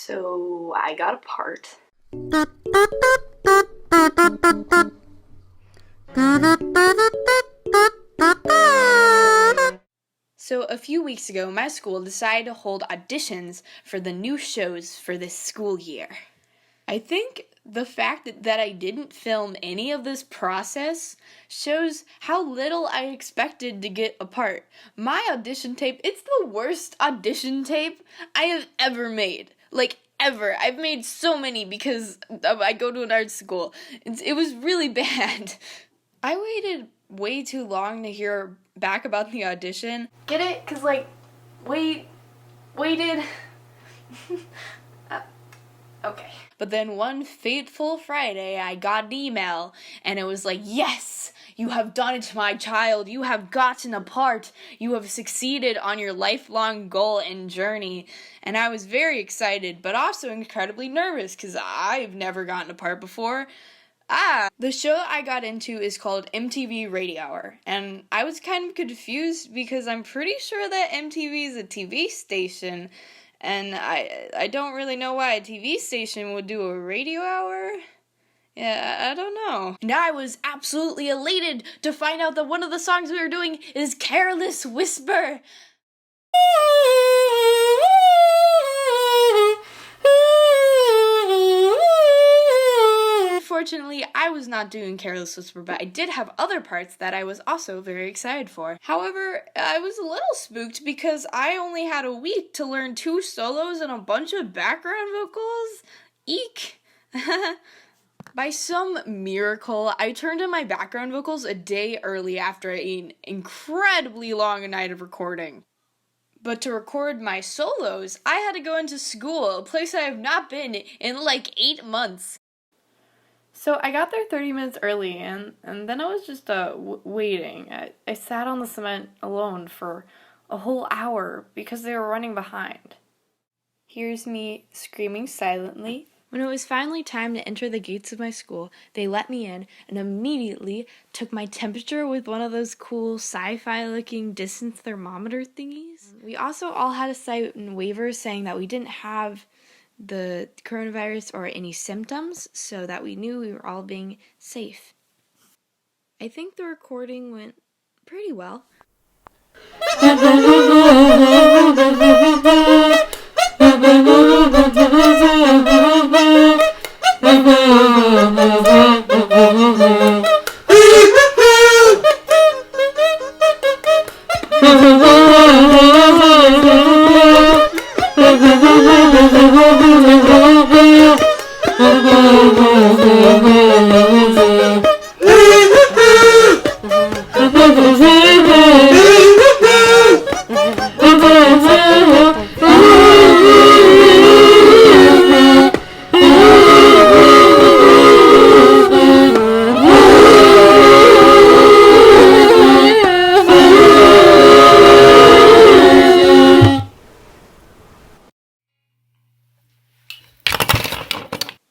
So I got a part. So a few weeks ago, my school decided to hold auditions for the new shows for this school year. I think the fact that I didn't film any of this process shows how little I expected to get a part. My audition tape, it's the worst audition tape I have ever made. Like, ever. I've made so many because I go to an art school. It was really bad. I waited way too long to hear back about the audition. Get it? Cause waited. Okay. But then one fateful Friday, I got an email, and it was like, yes, you have done it, my child. You have gotten a part. You have succeeded on your lifelong goal and journey. And I was very excited, but also incredibly nervous, because I've never gotten a part before. The show I got into is called MTV Radio Hour, and I was kind of confused because I'm pretty sure that MTV is a TV station, and I don't really know why a TV station would do a radio hour. Yeah, I don't know. And I was absolutely elated to find out that one of the songs we were doing is Careless Whisper. Unfortunately, I was not doing Careless Whisper, but I did have other parts that I was also very excited for. However, I was a little spooked because I only had a week to learn 2 solos and a bunch of background vocals. Eek! By some miracle, I turned in my background vocals a day early after an incredibly long night of recording. But to record my solos, I had to go into school, a place I have not been in like 8 months. So I got there 30 minutes early, and then I was just waiting. I sat on the cement alone for a whole hour because they were running behind. Here's me screaming silently. When it was finally time to enter the gates of my school, they let me in and immediately took my temperature with one of those cool sci-fi looking distance thermometer thingies. We also all had to sign waivers saying that we didn't have the coronavirus or any symptoms, so that we knew we were all being safe. I think the recording went pretty well.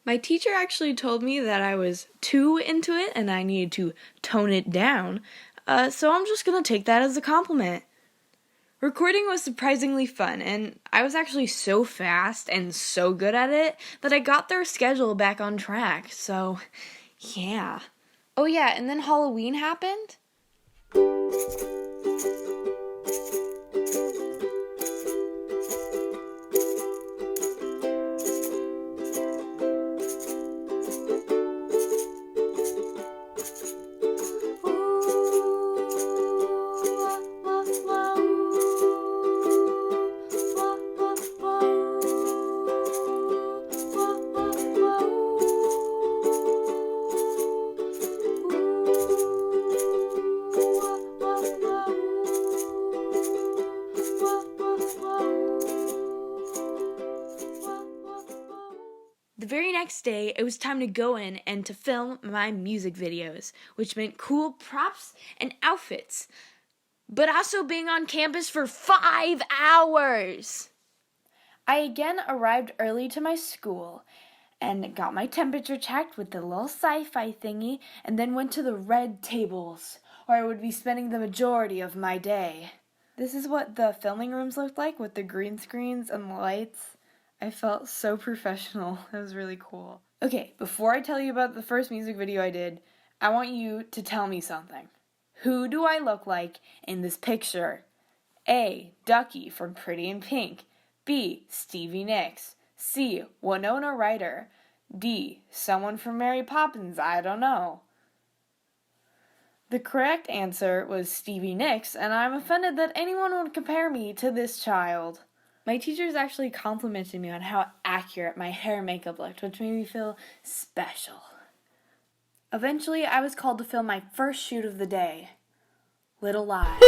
My teacher actually told me that I was too into it and I needed to tone it down, so I'm just gonna take that as a compliment. Recording was surprisingly fun, and I was actually so fast and so good at it that I got their schedule back on track, so yeah. Oh yeah, and then Halloween happened. The very next day, it was time to go in and to film my music videos, which meant cool props and outfits, but also being on campus for 5 hours. I again arrived early to my school and got my temperature checked with the little sci-fi thingy, and then went to the red tables, where I would be spending the majority of my day. This is what the filming rooms looked like with the green screens and the lights. I felt so professional. That was really cool. Okay, before I tell you about the first music video I did, I want you to tell me something. Who do I look like in this picture? A. Ducky from Pretty in Pink. B. Stevie Nicks. C. Winona Ryder. D. Someone from Mary Poppins, I don't know. The correct answer was Stevie Nicks, and I'm offended that anyone would compare me to this child. My teachers actually complimented me on how accurate my hair and makeup looked, which made me feel special. Eventually, I was called to film my first shoot of the day, Little Lies.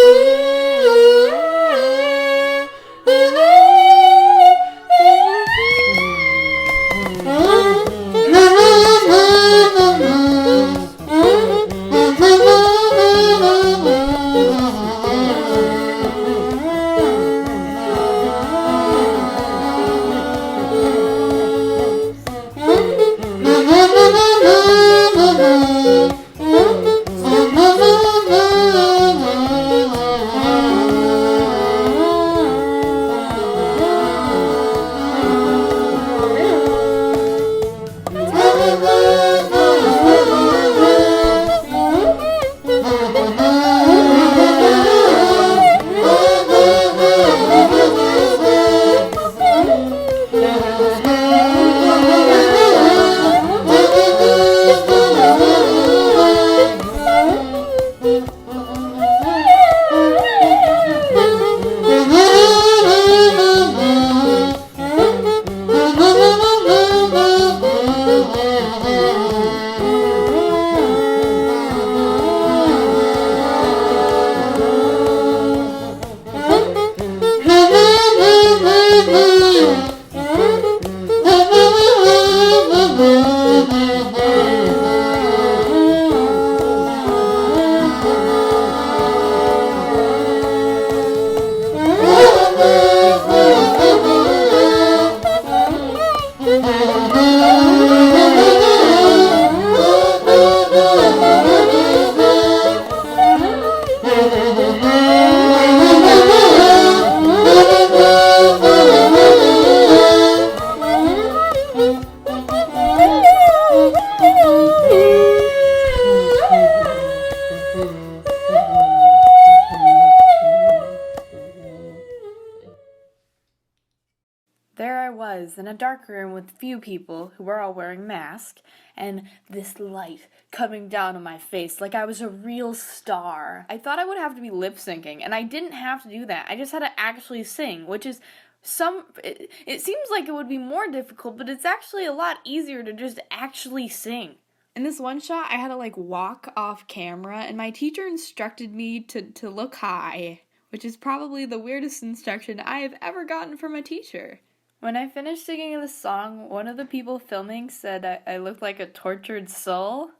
There I was in a dark room with few people who were all wearing masks, and this light coming down on my face like I was a real star. I thought I would have to be lip syncing, and I didn't have to do that. I just had to actually sing, which is it seems like it would be more difficult, but it's actually a lot easier to just actually sing. In this one shot, I had to walk off camera, and my teacher instructed me to look high, which is probably the weirdest instruction I have ever gotten from a teacher. When I finished singing the song, one of the people filming said I looked like a tortured soul.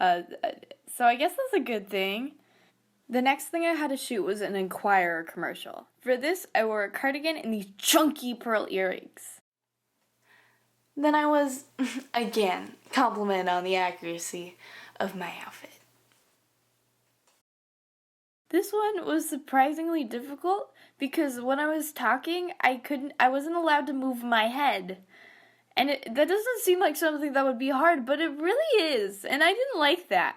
So I guess that's a good thing. The next thing I had to shoot was an Enquirer commercial. For this, I wore a cardigan and these chunky pearl earrings. Then I was, again, complimented on the accuracy of my outfit. This one was surprisingly difficult because when I was talking, I wasn't allowed to move my head. And that doesn't seem like something that would be hard, but it really is, and I didn't like that.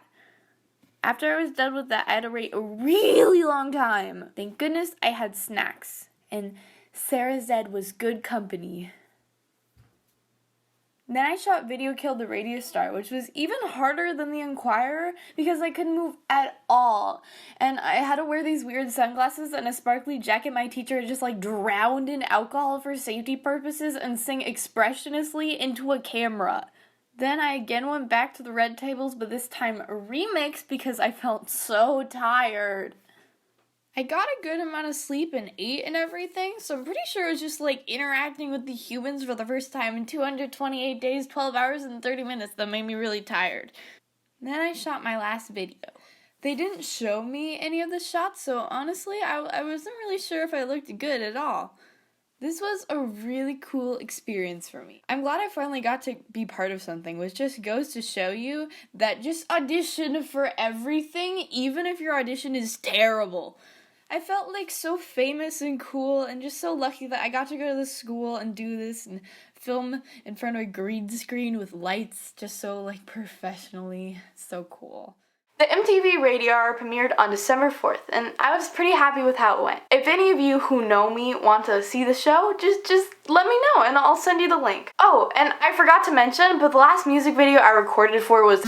After I was done with that, I had to wait a really long time. Thank goodness I had snacks, and Sarah Zed was good company. Then I shot Video Killed the Radio Star, which was even harder than the Enquirer because I couldn't move at all. And I had to wear these weird sunglasses and a sparkly jacket my teacher had just drowned in alcohol for safety purposes and sing expressionlessly into a camera. Then I again went back to the red tables, but this time remixed because I felt so tired. I got a good amount of sleep and ate and everything, so I'm pretty sure it was just interacting with the humans for the first time in 228 days, 12 hours, and 30 minutes that made me really tired. Then I shot my last video. They didn't show me any of the shots, so honestly, I wasn't really sure if I looked good at all. This was a really cool experience for me. I'm glad I finally got to be part of something, which just goes to show you that just audition for everything, even if your audition is terrible. I felt like so famous and cool and just so lucky that I got to go to this school and do this and film in front of a green screen with lights just so like professionally. So cool. The MTV Radio Hour premiered on December 4th, and I was pretty happy with how it went. If any of you who know me want to see the show, just let me know and I'll send you the link. Oh, and I forgot to mention, but the last music video I recorded for was